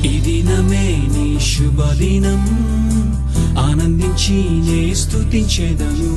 ఈ దినమే నీ శుభదినం, ఆనందించి నే స్తుతించెదను.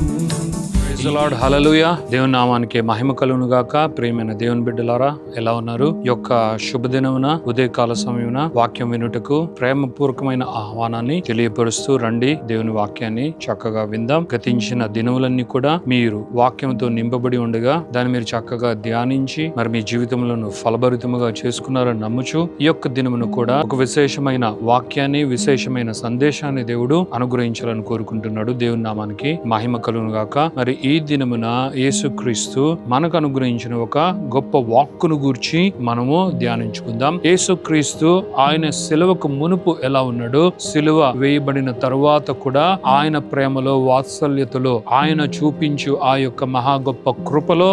ప్రైజ్ ది లార్డ్, హల్లెలూయా. దేవుని నామానికి మహిమ కలుగును గాక. ప్రియమైన దేవుని బిడ్డలారా, ఎలా ఉన్నారు? ఈ యొక్క శుభదినమున ఉదయకాల సమయమున వాక్యం వినుటకు ప్రేమపూర్వకమైన ఆహ్వానాన్ని తెలియపరుస్తూ రండి. దేవుని వాక్యాన్ని చక్కగా విందాం. గతించిన దినములన్నీ కూడా మీరు వాక్యంతో నింపబడి ఉండగా దాన్ని మీరు చక్కగా ధ్యానించి మరి మీ జీవితంలో ఫలభరితముగా చేసుకున్నారని నమ్ముచు ఈ యొక్క దినమును కూడా ఒక విశేషమైన వాక్యాన్ని, విశేషమైన సందేశాన్ని దేవుడు అనుగ్రహించాలని కోరుకుంటున్నాడు. దేవుని నామానికి మహిమ కలుగును గాక. మరి ఈ దినమున యేసుక్రీస్తు మనకు అనుగ్రహించిన ఒక గొప్ప వాక్కును గూర్చి మనము ధ్యానించుకుందాం. యేసుక్రీస్తు ఆయన సిలువకు మునుపు ఎలా ఉన్నాడు, సిలువ వేయబడిన తరువాత కూడా ఆయన ప్రేమలో, వాత్సల్యతలో ఆయన చూపించు ఆ యొక్క మహా గొప్ప కృపలో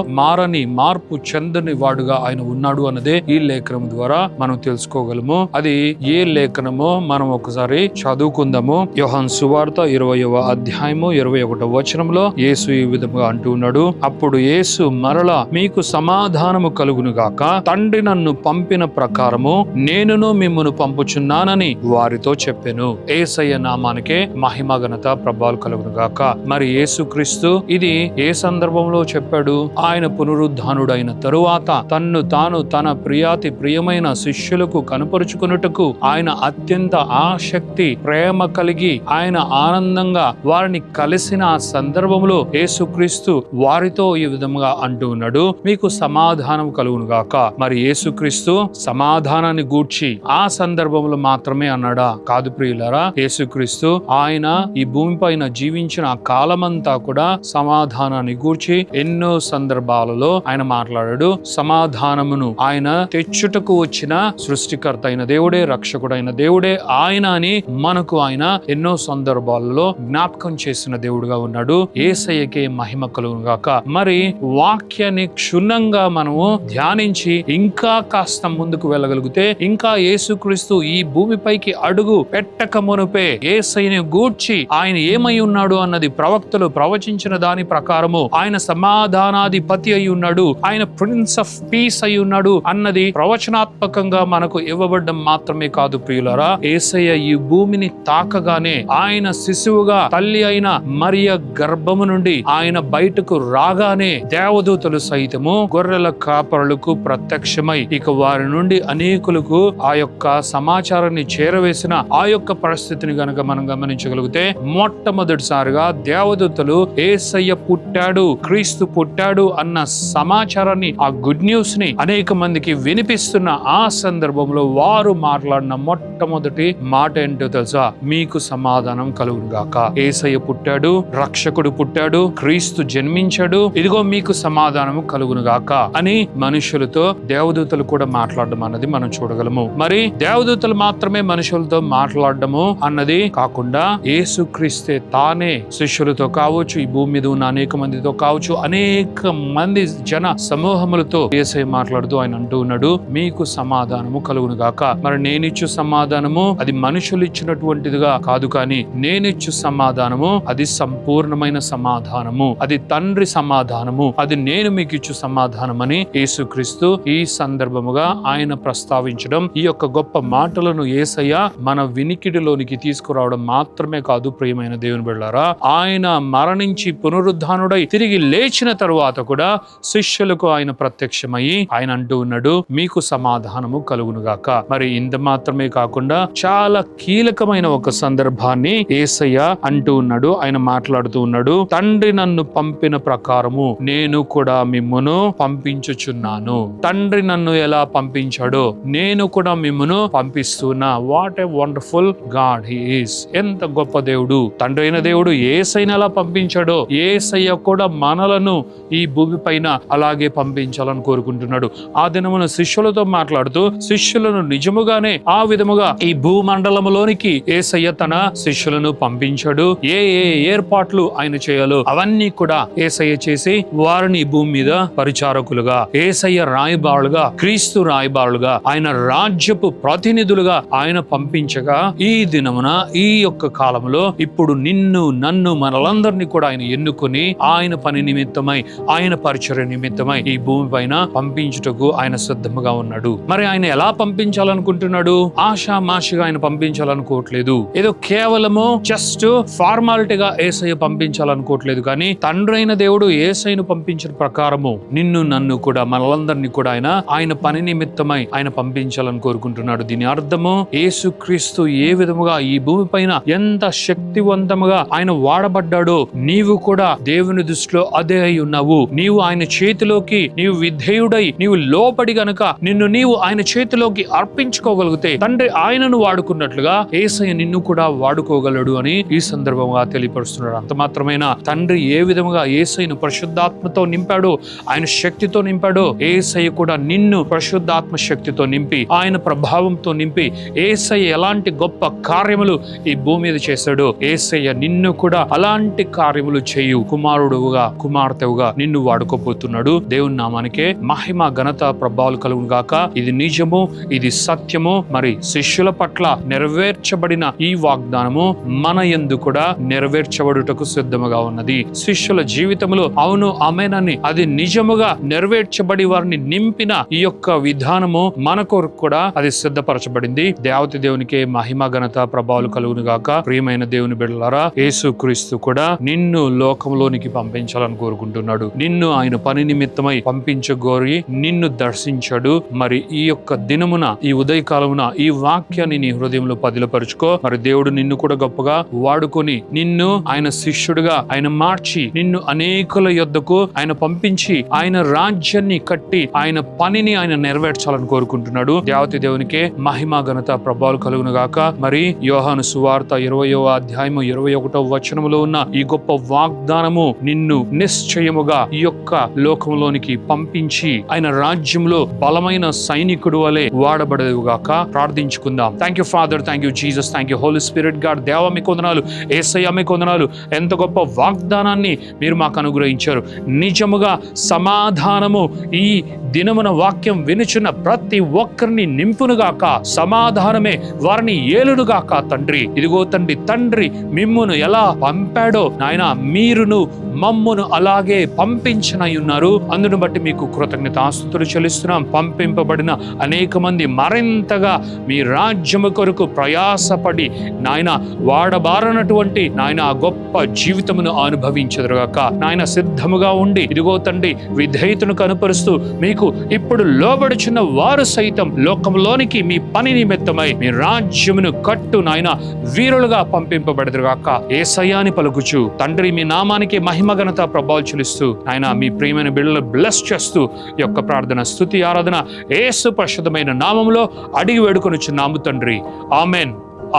మార్పు చెందని వాడుగా ఆయన ఉన్నాడు అన్నదే ఈ లేఖనం ద్వారా మనం తెలుసుకోగలము. అది ఏ లేఖనమో మనం ఒకసారి చదువుకుందాము. యోహాను సువార్త 20వ అధ్యాయము 21వ వచనంలో యేసు ఈ విధంగా అంటూ ఉన్నాడు. అప్పుడు యేసు మరలా, మీకు సమాధానము కలుగును గాక, తండ్రి నన్ను పంపిన ప్రకారము నేనును మిమ్మును పంపుచున్నానని వారితో చెప్పెను. యేసయ్య నామానికే మహిమ, ఘనత, ప్రభావాలు కలుగును గాక. మరి యేసుక్రీస్తు ఇది ఏ సందర్భంలో చెప్పాడు? ఆయన పునరుద్ధానుడైన తరువాత తన్ను తాను తన ప్రియాతి ప్రియమైన శిష్యులకు కనపరుచుకున్నట్టుకు ఆయన అత్యంత ఆసక్తి, ప్రేమ కలిగి ఆయన ఆనందంగా వారిని కలిసిన ఆ సందర్భంలో యేసుక్రీస్తు వారితో ఈ విధంగా అంటూ ఉన్నాడు, మీకు సమాధానం కలుగును గాక. మరి యేసుక్రీస్తు సమాధానాన్ని గూర్చి ఆ సందర్భంలో మాత్రమే అన్నాడా? కాదు ప్రియులారా. యేసుక్రీస్తు ఆయన ఈ భూమిపైన జీవించిన ఆ కాలమంతా కూడా సమాధానాన్ని గూర్చి ఎన్నో సందర్భాలలో ఆయన మాట్లాడాడు. సమాధానమును ఆయన తెచ్చుటకు వచ్చిన సృష్టికర్త అయిన దేవుడే, రక్షకుడైన దేవుడే ఆయన అని మనకు ఆయన ఎన్నో సందర్భాలలో జ్ఞాపకం చేసిన దేవుడుగా ఉన్నాడు. యేసయ్యకే మహిమ కలుగును గాక. మరి వాక్యాన్ని క్షుణ్ణంగా మనము ధ్యానించి ఇంకా కాస్త ముందుకు వెళ్ళగలిగితే, ఇంకా యేసుక్రీస్తు ఈ భూమిపైకి అడుగు పెట్టక మునుపే యేసయ్యని గూర్చి ఆయన ఏమై ఉన్నాడు అన్నది ప్రవక్తలు ప్రవచించిన దాని ప్రకారము ఆయన సమాధానాధిపతి అయి ఉన్నాడు, ఆయన ప్రిన్స్ ఆఫ్ పీస్ అయి ఉన్నాడు అన్నది ప్రవచనాత్మకంగా మనకు ఇవ్వబడ్డం మాత్రమే కాదు ప్రియులారా. యేసయ్య ఈ భూమిని తాకగానే ఆయన శిశువుగా తల్లి అయిన మరియ గర్భము నుండి ఆయన బయటకు రాగానే దేవదూతలు సైతము గొర్రెల కాపరులకు ప్రత్యక్షమై ఇక వారి నుండి అనేకులకు ఆ యొక్క సమాచారాన్ని చేరవేసిన ఆ యొక్క పరిస్థితిని గనక మనం గమనించగలిగితే, మొట్టమొదటిసారిగా దేవదూతలు యేసయ్య పుట్టాడు, క్రీస్తు పుట్టాడు అన్న సమాచారాన్ని, ఆ గుడ్ న్యూస్ ని అనేక మందికి వినిపిస్తున్న ఆ సందర్భంలో వారు మాట్లాడిన మొట్టమొదటి మాట ఏంటో తెలుసా? మీకు సమాధానం కలుగును గాక. యేసయ్య పుట్టాడు, రక్షకుడు పుట్టాడు, క్రీస్తు జన్మించాడు, ఇదిగో మీకు సమాధానము కలుగును గాక అని మనుషులతో దేవదూతలు కూడా మాట్లాడడం అన్నది మనం చూడగలము. మరి దేవదూతలు మాత్రమే మనుషులతో మాట్లాడడము అన్నది కాకుండా యేసుక్రీస్తే తానే శిష్యులతో కావచ్చు, ఈ భూమి మీద ఉన్న అనేక మందితో కావచ్చు, అనేక మంది జన సమూహములతో యేసయ్య మాట్లాడుతూ ఆయన అంటూ ఉన్నాడు, మీకు సమాధానము కలుగును గాక. మరి నేనిచ్చు సమాధానము అది మనుషులు ఇచ్చినటువంటిదిగా కాదు, కానీ నేనిచ్చు సమాధానము అది సంపూర్ణమైన సమాధానము, అది తండ్రి సమాధానము, అది నేను మీకు ఇచ్చు సమాధానం అని యేసుక్రీస్తు ఈ సందర్భముగా ఆయన ప్రస్తావించడం, ఈ యొక్క గొప్ప మాటలను యేసయ్య మన వినికిడిలోనికి తీసుకురావడం మాత్రమే కాదు ప్రియమైన దేవుని బిడ్డలారా. ఆయన మరణించి పునరుద్ధానుడై తిరిగి లేచిన తరువాత కూడా శిష్యులకు ఆయన ప్రత్యక్షమయ్యి ఆయన అంటూ ఉన్నాడు, మీకు సమాధానము కలుగును గాక. మరి ఇంత మాత్రమే కాకుండా చాలా కీలకమైన ఒక సందర్భాన్ని యేసయ్య అంటూ ఉన్నాడు. ఆయన మాట్లాడుతూ ఉన్నాడు, తండ్రి నన్ను పంపిన ప్రకారము నేను కూడా మిమ్మును పంపించుచున్నాను. తండ్రి నన్ను ఎలా పంపించాడో నేను కూడా మిమ్మును పంపిస్తున్నా. What a wonderful god he is. ఎంత గొప్ప దేవుడు. తండ్రి అయిన దేవుడు యేసయ్యను ఎలా పంపించాడో యేసయ్య కూడా మనలను ఈ భూమి పైన అలాగే పంపించాలని కోరుకుంటున్నాడు. ఆ దినమున శిష్యులతో మాట్లాడుతూ శిష్యులను నిజముగానే ఆ విధముగా ఈ భూమండలములోనికి యేసయ్య తన శిష్యులు మనుషులను పంపించాడు. ఏ ఏ ఏర్పాట్లు ఆయన చేయాలో అవన్నీ కూడా యేసయ్య చేసి వారిని భూమి మీద పరిచారకులుగా, యేసయ్య రాయబారులుగా, క్రీస్తు రాయబారులుగా, ఆయన రాజ్యపు ప్రతినిధులుగా ఆయన పంపించగా ఈ దినమున ఈ యొక్క కాలంలో ఇప్పుడు నిన్ను నన్ను మనలందరినీ కూడా ఆయన ఎన్నుకొని ఆయన పని నిమిత్తమై, ఆయన పరిచర్య నిమిత్తమై ఈ భూమి పైన పంపించుటకు ఆయన సిద్ధముగా ఉన్నాడు. మరి ఆయన ఎలా పంపించాలనుకుంటున్నాడు? ఆషామాషిగా ఆయన పంపించాలనుకోవట్లేదు. ఏదో కేవలము జస్ట్ ఫార్మాలిటీగా యేసయ్య పంపించాలనుకోవట్లేదు. కానీ తండ్రి అయిన దేవుడు యేసయ్యను పంపించిన ప్రకారము నిన్ను నన్ను కూడా మనలందరినీ కూడా ఆయన పని నిమిత్తమై ఆయన పంపించాలని కోరుకుంటున్నాడు. దీని అర్థము యేసుక్రీస్తు ఏ విధముగా ఈ భూమి పైన ఎంత శక్తివంతముగా ఆయన వాడబడ్డాడో నీవు కూడా దేవుని దృష్టిలో అదే అయి ఉన్నావు. నీవు ఆయన చేతిలోకి నీవు విధేయుడై నీవు లోబడి గనక నిన్ను నీవు ఆయన చేతిలోకి అర్పించుకోగలిగితే తండ్రి ఆయనను వాడుకున్నట్లుగా యేసయ్య నిన్ను కూడా వాడుకోగలడు అని ఈ సందర్భంగా తెలియపరుస్తున్నాడు. అంత మాత్రమేనా, తండ్రి ఏ విధముగా యేసయ్యను పరిశుద్ధాత్మతో నింపాడో, ఆయన శక్తితో నింపాడో, యేసయ్య కూడా నిన్ను పరిశుద్ధాత్మ శక్తితో నింపి ఆయన ప్రభావంతో నింపి యేసయ్య ఎలాంటి గొప్ప కార్యములు ఈ భూమి మీద చేశాడో యేసయ్య నిన్ను కూడా అలాంటి కార్యములు చేయు కుమారుడుగా కుమార్తెవుగా నిన్ను వాడుకోబోతున్నాడు. దేవుని నామానికే మహిమ ఘనత ప్రభావాలు కలుగును గాక. ఇది నిజము, ఇది సత్యము. మరి శిష్యుల పట్ల నెరవేర్చబడిన ఈ వాగ్దానము మన యందు కూడా నెరవేర్చబడుటకు సిద్ధముగా ఉన్నది. శిష్యుల జీవితంలో అవును ఆమేనని అది నిజముగా నెరవేర్చబడి వారిని నింపిన ఈ యొక్క విధానము మన కొరకు కూడా అది సిద్ధపరచబడింది. దేవతి దేవునికే మహిమ ఘనత ప్రభావాలు కలుగును గాక. ప్రియమైన దేవుని బిడ్డలారా, యేసుక్రీస్తు కూడా నిన్ను లోకంలోనికి పంపించాలని కోరుకుంటున్నాడు. నిన్ను ఆయన పని నిమిత్తమై పంపించగోరి నిన్ను దర్శించాడు. మరి ఈ యొక్క దినమున ఈ ఉదయకాలమున ఈ వాక్యాన్ని నీ హృదయంలో పదిలపరుచుకో. మరి దేవుడు నిన్ను కూడా గొప్పగా వాడుకొని నిన్ను ఆయన శిష్యుడిగా ఆయన మార్చి నిన్ను అనేకుల యొద్దకు ఆయన పంపించి ఆయన రాజ్యాన్ని కట్టి ఆయన పనిని ఆయన నెరవేర్చాలని కోరుకుంటున్నాడు. దేవతి దేవునికే మహిమ ఘనత ప్రభావాలు కలుగును గాక. మరి యోహాను సువార్త 20వ అధ్యాయము 21వ వచనములో ఉన్న ఈ గొప్ప వాగ్దానము నిన్ను నిశ్చయముగా ఈ యొక్క లోకంలోనికి పంపించి ఆయన రాజ్యంలో బలమైన సైనికుడు వలె వాడబడేవుగాక. ప్రార్థించుకుందాం. Thank you father, thank you Jesus, thank you holy spirit god. దేవ మీకు వందనాలు, యేసయ్య మీకు వందనాలు. ఎంత గొప్ప వాగ్దానాన్ని మీరు మాకు అనుగ్రహించారు. నిజముగా సమాధానము ఈ దినమున వాక్యం వినుచున్న ప్రతి ఒక్కరిని నింపునుగాక. సమాధానమే వారిని ఏలునుగాక. తండ్రి ఇదిగో తండ్రి మిమ్మును ఎలా పంపాడో నాయన మీరును మమ్మును అలాగే పంపించనై ఉన్నారు. అందును బట్టి మీకు కృతజ్ఞతాస్తుతులు చెల్లిస్తున్నాం. పంపింపబడిన అనేక మంది మరింతగా మీ రాజ్యము కొరకు ప్రయాసపడి నాయన వాడబారనటువంటి నాయన గొప్ప జీవితమును అనుభవించెదరుగాక. నాయన సిద్ధముగా ఉండి ఇదిగో తండ్రి విధేయతను కనుపరుస్తూ మీకు ఇప్పుడు లోబడుచున్న వారు సైతం లోకంలోనికి మీ పని నిమిత్తమై మీ రాజ్యమును కట్టు నాయన వీరులుగా పంపింపబడదురుగాక. యేసయ్యాని పలుకుచు తండ్రి మీ నామానికి మహిమ ఘనత ప్రభావాలు చెల్లిస్తూ ఆయన మీ ప్రియమైన బిడ్డలు బ్లెస్ చేస్తూ ఈ యొక్క ప్రార్థన స్తుతి ఆరాధన యేసు పరిశుద్ధమైన నామములో అడిగి వేడుకొనుచున్నాము తండ్రి. Amen,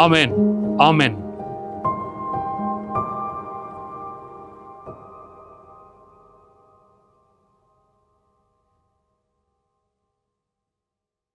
amen, amen.